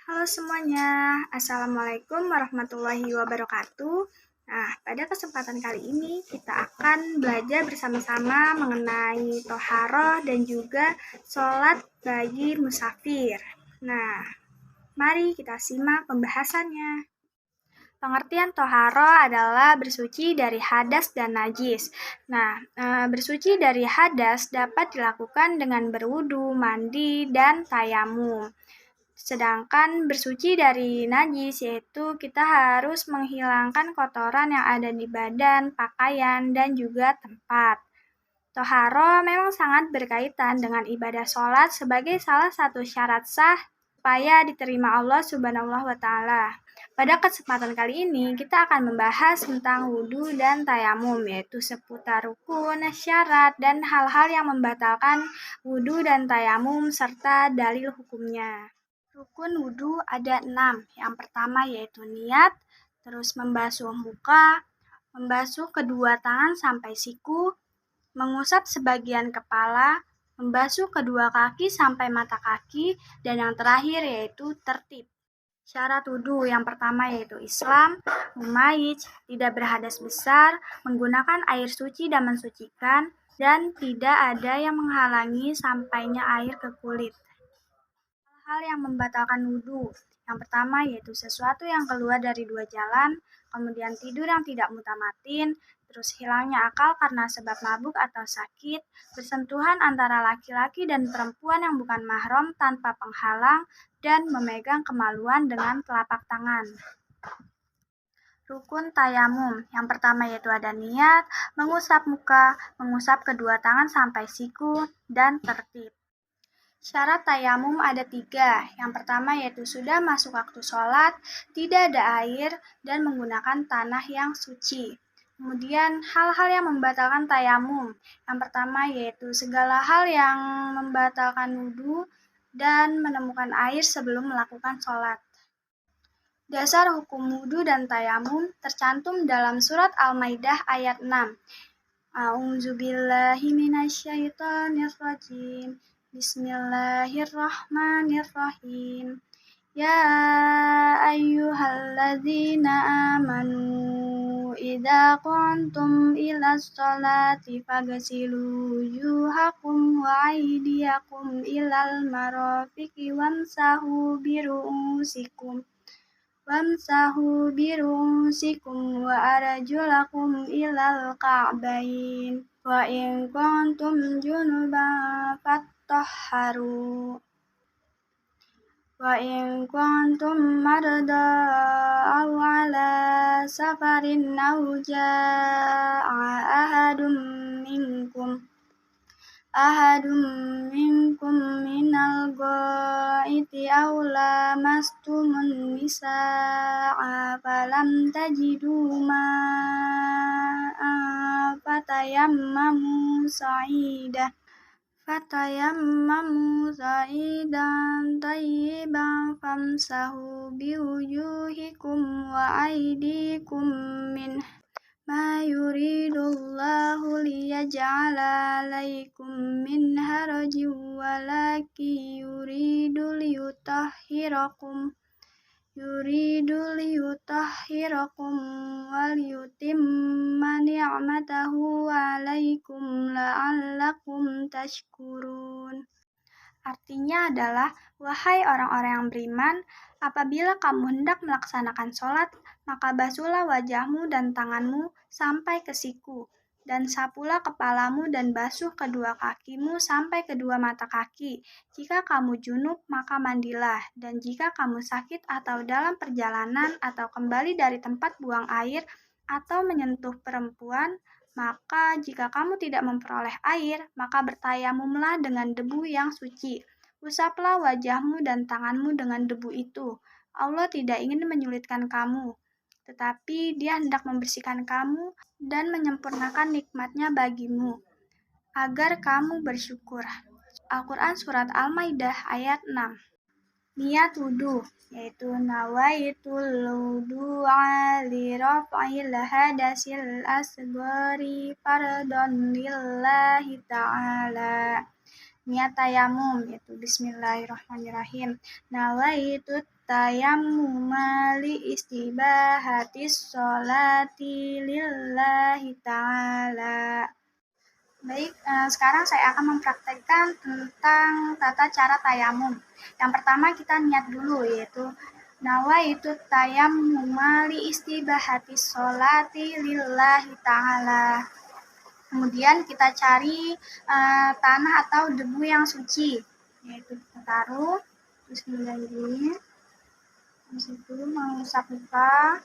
Halo semuanya, Assalamualaikum warahmatullahi wabarakatuh. Nah, pada kesempatan kali ini kita akan belajar bersama-sama mengenai toharoh dan juga sholat bagi musafir. Nah, mari kita simak pembahasannya. Pengertian toharoh adalah bersuci dari hadas dan najis. Nah, bersuci dari hadas dapat dilakukan dengan berwudu, mandi, dan tayamum. Sedangkan bersuci dari najis yaitu kita harus menghilangkan kotoran yang ada di badan, pakaian, dan juga tempat. Toharo memang sangat berkaitan dengan ibadah sholat sebagai salah satu syarat sah supaya diterima Allah Subhanahu wa Ta'ala. Pada kesempatan kali ini, kita akan membahas tentang wudhu dan tayamum, yaitu seputar rukun, syarat, dan hal-hal yang membatalkan wudhu dan tayamum serta dalil hukumnya. Rukun wudhu ada 6. Yang pertama yaitu niat, terus membasuh muka, membasuh kedua tangan sampai siku, mengusap sebagian kepala, membasuh kedua kaki sampai mata kaki, dan yang terakhir yaitu tertib. Syarat wudhu yang pertama yaitu Islam, mumayyiz, tidak berhadas besar, menggunakan air suci dan mensucikan, dan tidak ada yang menghalangi sampainya air ke kulit. Hal yang membatalkan wudhu. Yang pertama yaitu sesuatu yang keluar dari dua jalan, kemudian tidur yang tidak mutamatin, terus hilangnya akal karena sebab mabuk atau sakit, bersentuhan antara laki-laki dan perempuan yang bukan mahram tanpa penghalang, dan memegang kemaluan dengan telapak tangan. Rukun tayamum. Yang pertama yaitu ada niat, mengusap muka, mengusap kedua tangan sampai siku, dan tertib. Syarat tayamum ada 3. Yang pertama yaitu sudah masuk waktu sholat, tidak ada air, dan menggunakan tanah yang suci. Kemudian hal-hal yang membatalkan tayamum. Yang pertama yaitu segala hal yang membatalkan wudhu dan menemukan air sebelum melakukan sholat. Dasar hukum wudhu dan tayamum tercantum dalam surat Al-Maidah ayat 6. A'udzubillahi minasyaitonirrajim. Bismillahirrahmanirrahim. Ya ayyuhalladzina amanu idza qumtum ilas sholati faghsilu wujuhakum wa aydiyakum ilal marafiqi wamsahu biru'usikum wa arjulakum ilal ka'bain wa in kuntum junuban fattahharu wa in kuntum marda aw ala safarin aw jaa'a ahadum minkum minal ghaiti aw lamastumun nisaa falam tajidu ma'an fatayammamu sa'idan tayyiban famsahu biwujuhikum wa aydikum minhu ma yuridullahu liyaj'ala 'alaikum min harajin walakin yuridu liyutahhirakum wa liyutimma ni'matahu 'alaikum la'allakum tashkurun. Artinya adalah, wahai orang-orang yang beriman, apabila kamu hendak melaksanakan sholat, maka basuhlah wajahmu dan tanganmu sampai ke siku, dan sapulah kepalamu dan basuh kedua kakimu sampai kedua mata kaki. Jika kamu junub, maka mandilah, dan jika kamu sakit atau dalam perjalanan atau kembali dari tempat buang air atau menyentuh perempuan, maka jika kamu tidak memperoleh air, maka bertayamumlah dengan debu yang suci. Usaplah wajahmu dan tanganmu dengan debu itu. Allah tidak ingin menyulitkan kamu, tetapi Dia hendak membersihkan kamu dan menyempurnakan nikmat-Nya bagimu, agar kamu bersyukur. Al-Quran Surat Al-Maidah ayat 6. Niat wudhu, yaitu nawaitul wudu'a li raf'il hadasil asghari fardhan lillahi ta'ala. niat tayamum, yaitu bismillahirrahmanirrahim. Nawaitu tayammuma li istibahatis sholati lillahi ta'ala. Baik, sekarang saya akan mempraktekkan tentang tata cara tayamum. Yang pertama kita niat dulu, yaitu nawaitu tayammuma li istibahatis sholati lillahi ta'ala. Kemudian kita cari tanah atau debu yang suci, yaitu kita taruh, terus kemudian gini, habis itu mengusap muka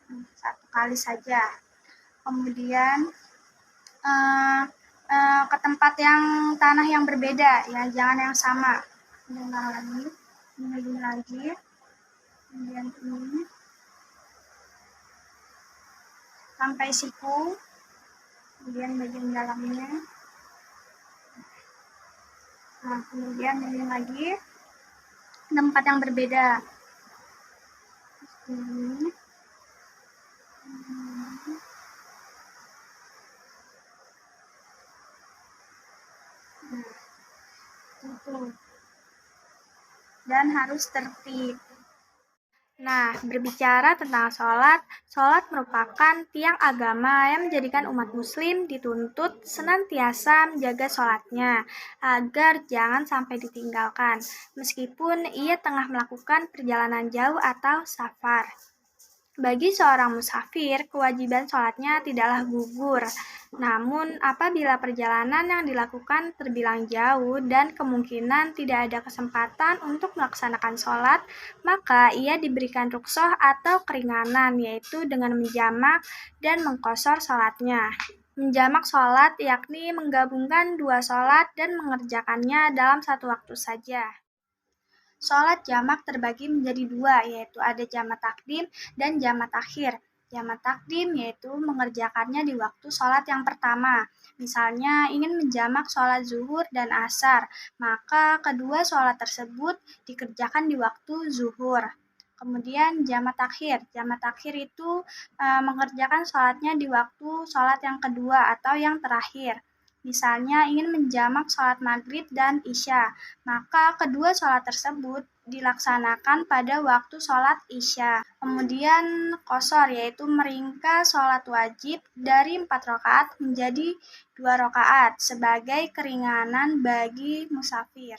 1 kali saja. Kemudian ke tempat yang tanah yang berbeda, ya jangan yang sama. Kemudian lagi, kemudian ini sampai siku, kemudian bagian dalamnya. Nah, kemudian ini lagi tempat yang berbeda. Ini. Dan harus tertib. Nah, berbicara tentang sholat merupakan tiang agama yang menjadikan umat muslim dituntut senantiasa menjaga sholatnya agar jangan sampai ditinggalkan, meskipun ia tengah melakukan perjalanan jauh atau safar. Bagi seorang musafir, kewajiban sholatnya tidaklah gugur. Namun, apabila perjalanan yang dilakukan terbilang jauh dan kemungkinan tidak ada kesempatan untuk melaksanakan sholat, maka ia diberikan rukhsah atau keringanan, yaitu dengan menjamak dan mengqashar sholatnya. Menjamak sholat yakni menggabungkan 2 sholat dan mengerjakannya dalam 1 waktu saja. Sholat jamak terbagi menjadi 2, yaitu ada jamak takdim dan jamak takhir. Jamak takdim yaitu mengerjakannya di waktu sholat yang pertama. Misalnya ingin menjamak sholat zuhur dan asar, maka kedua sholat tersebut dikerjakan di waktu zuhur. Kemudian jamak takhir. Jamak takhir itu mengerjakan sholatnya di waktu sholat yang kedua atau yang terakhir. Misalnya ingin menjamak sholat maghrib dan isya, maka kedua sholat tersebut dilaksanakan pada waktu sholat isya. Kemudian qashar, yaitu meringkas sholat wajib dari 4 rakaat menjadi 2 rakaat sebagai keringanan bagi musafir.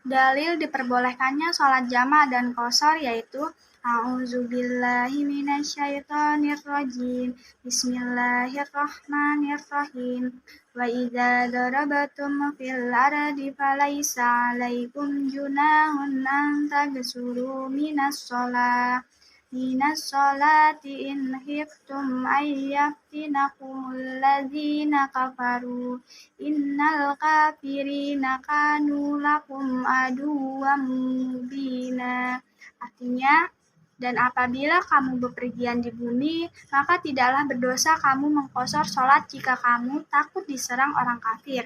Dalil diperbolehkannya sholat jamak dan qashar yaitu A'udzubillahi minasyaitonirrajim. Bismillahirrahmanirrahim. Wa idza darabatum fil ardi falaisa 'alaikum junahun an taghsuru minas sholati in khiftum ayyaftinakumul ladzina kafaru innal kafirina kanu lakum aduwwam mubina. Artinya, dan apabila kamu bepergian di bumi, maka tidaklah berdosa kamu mengqashar sholat jika kamu takut diserang orang kafir.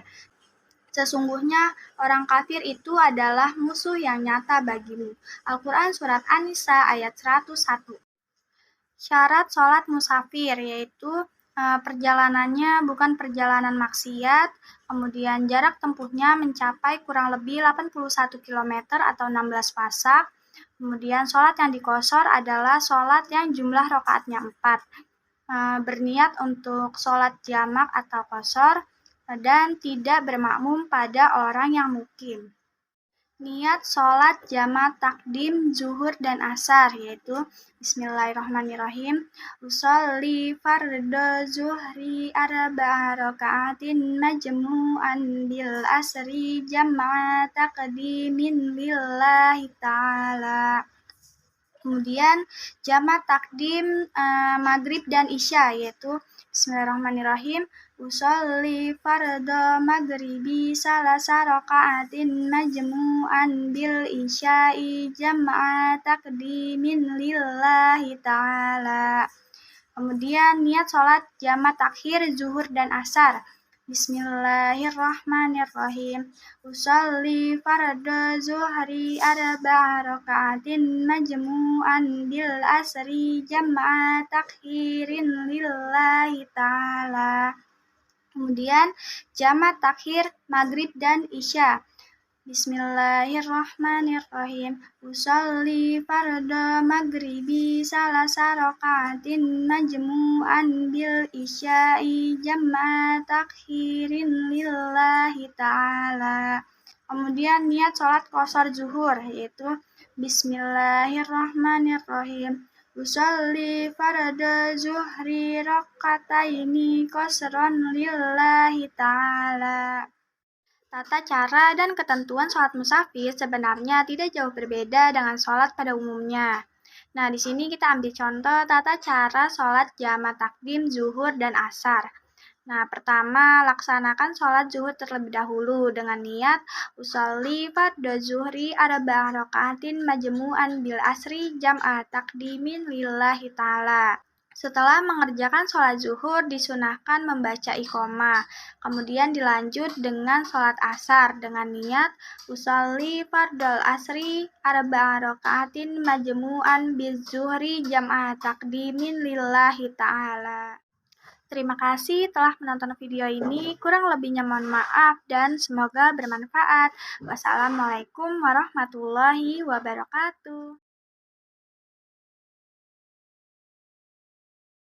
Sesungguhnya orang kafir itu adalah musuh yang nyata bagimu. Al-Quran Surat An-Nisa ayat 101. Syarat sholat musafir yaitu perjalanannya bukan perjalanan maksiat, kemudian jarak tempuhnya mencapai kurang lebih 81 km atau 16 pasak. Kemudian sholat yang diqashar adalah sholat yang jumlah rakaatnya 4. Berniat untuk sholat jamak atau qashar dan tidak bermakmum pada orang yang mukim. Niat sholat jamak takdim zuhur dan asar yaitu Bismillahirrahmanirrahim. Usolli fardhu zuhri arba'a raka'atin majmu'an bil asri jam'a taqdimin lillahi ta'ala. Kemudian jamak takdim maghrib dan isya yaitu Bismillahirrahmanirrahim. Usolli fardhu maghribi salasa raka'atin majmu'an bil isya'i jam'a taqdimin lillahi ta'ala. Kemudian niat sholat jamak takhir zuhur dan asar. Bismillahirrahmanirrahim. Usolli fardhu zuhri arba'a raka'atin majmu'an bil asri jam'a takhirin lillahi ta'ala. Kemudian jamak takhir maghrib dan isya. Bismillahirrahmanirrahim. Usolli farda maghribi salasa rakaatin majmu'an bil isya'i jam'a takhirin lillahi ta'ala. Kemudian niat sholat qashar zuhur, yaitu Bismillahirrahmanirrahim. Usolli farda zuhri rakataini qasran lillahi ta'ala. Tata cara dan ketentuan sholat musafir sebenarnya tidak jauh berbeda dengan sholat pada umumnya. Nah, di sini kita ambil contoh tata cara sholat jamak takdim zuhur dan asar. Nah, pertama, laksanakan sholat zuhur terlebih dahulu dengan niat usolli fardhu zuhri arba'a rakaatin majmu'an bil asri jam'a takdimin lillahi ta'ala. Setelah mengerjakan sholat zuhur, disunahkan membaca iqomah. Kemudian dilanjut dengan sholat asar dengan niat usolli fardhal asri arba'a rakaatin majmu'an bil zuhri jam'a takdimin lillahi ta'ala. Terima kasih telah menonton video ini. Kurang lebihnya mohon maaf dan semoga bermanfaat. Wassalamualaikum warahmatullahi wabarakatuh.